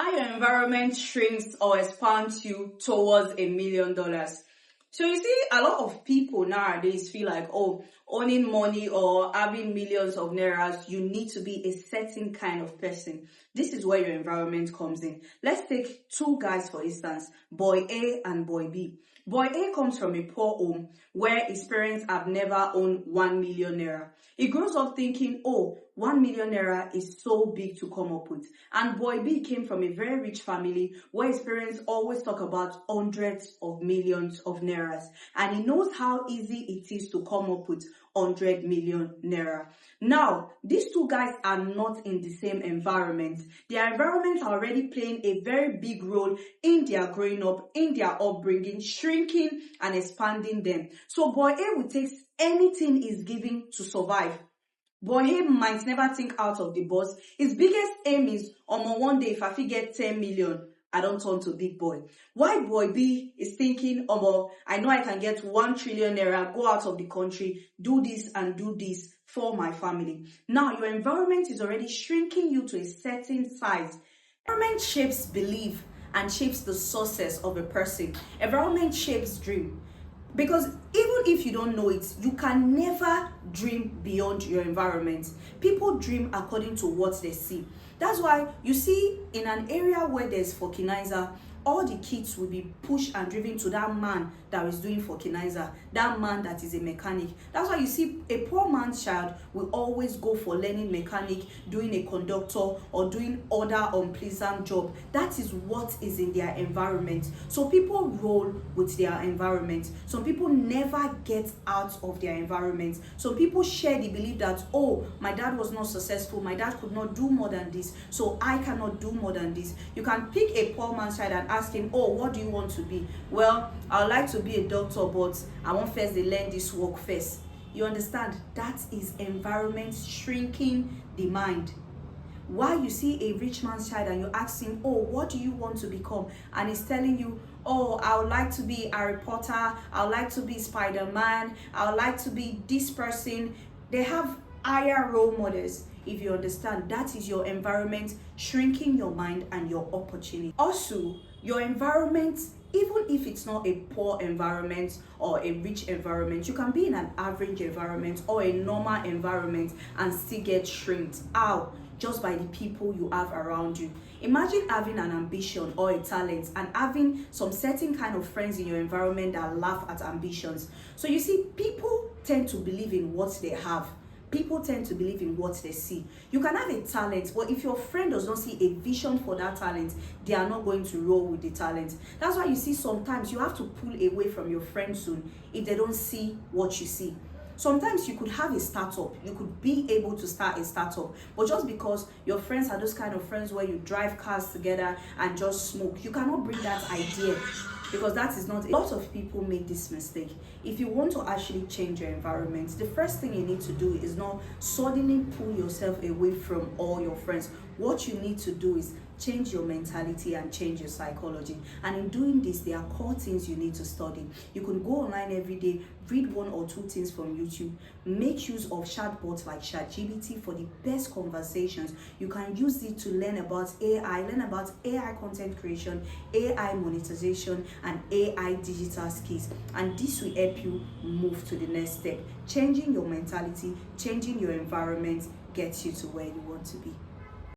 How your environment shrinks or expands you towards $1 million. So you see, a lot of people nowadays feel like, oh, owning money or having millions of nairas, you need to be a certain kind of person. This is where your environment comes in. Let's take two guys, for instance, boy A and boy B. Boy A comes from a poor home where his parents have never owned 1 million naira. He grows up thinking, oh, 1 million naira is so big to come up with. And boy B came from a very rich family where his parents always talk about hundreds of millions of nairas. And he knows how easy it is to come up with 100 million naira. Now, these two guys are not in the same environment. Their environments are already playing a very big role in their growing up, in their upbringing, shrinking and expanding them. So boy A will take anything he's given to survive. Boy A might never think out of the box. His biggest aim is, one day if I fit get 10 million, I don't turn to big boy. Why boy B is thinking, I know I can get 1 trillion naira, go out of the country, do this and do this for my family. Now, your environment is already shrinking you to a certain size. Environment shapes belief and shapes the success of a person. Environment shapes dream. Because even if you don't know it, you can never dream beyond your environment. People dream according to what they see. That's why you see in an area where there's vulcanizer, all the kids will be pushed and driven to that man that is doing vulcanizer, that man that is a mechanic. That's why you see a poor man's child will always go for learning mechanic, doing a conductor, or doing other unpleasant job. That is what is in their environment. So people roll with their environment. Some people never get out of their environment. Some people share the belief that, oh, my dad was not successful, my dad could not do more than this, so I cannot do more than this. You can pick a poor man's child and ask him, oh, what do you want to be? Well, I would like to be a doctor, but I want first to learn this work first. You understand? That is environment shrinking the mind. Why you see a rich man's child and you ask him, oh, what do you want to become? And he's telling you, oh, I would like to be Harry Potter, I would like to be Spider-Man, I would like to be this person. They have higher role models. If you understand, that is your environment shrinking your mind and your opportunity. Also, your environment, even if it's not a poor environment or a rich environment, you can be in an average environment or a normal environment and still get shrinked out just by the people you have around you. Imagine having an ambition or a talent and having some certain kind of friends in your environment that laugh at ambitions. So you see, people tend to believe in what they have. People tend to believe in what they see. You can have a talent, but if your friend does not see a vision for that talent, they are not going to roll with the talent. That's why you see sometimes you have to pull away from your friend zone if they don't see what you see. Sometimes you could have a startup, you could be able to start a startup, but just because your friends are those kind of friends where you drive cars together and just smoke, you cannot bring that idea, because that is not. A lot of people make this mistake. If you want to actually change your environment, the first thing you need to do is not suddenly pull yourself away from all your friends. What you need to do is change your mentality and change your psychology. And in doing this, there are core things you need to study. You can go online every day, read 1 or 2 things from YouTube, make use of chatbots like ChatGPT for the best conversations. You can use it to learn about AI, learn about AI content creation, AI monetization, and AI digital skills. And this will help you move to the next step. Changing your mentality, changing your environment gets you to where you want to be.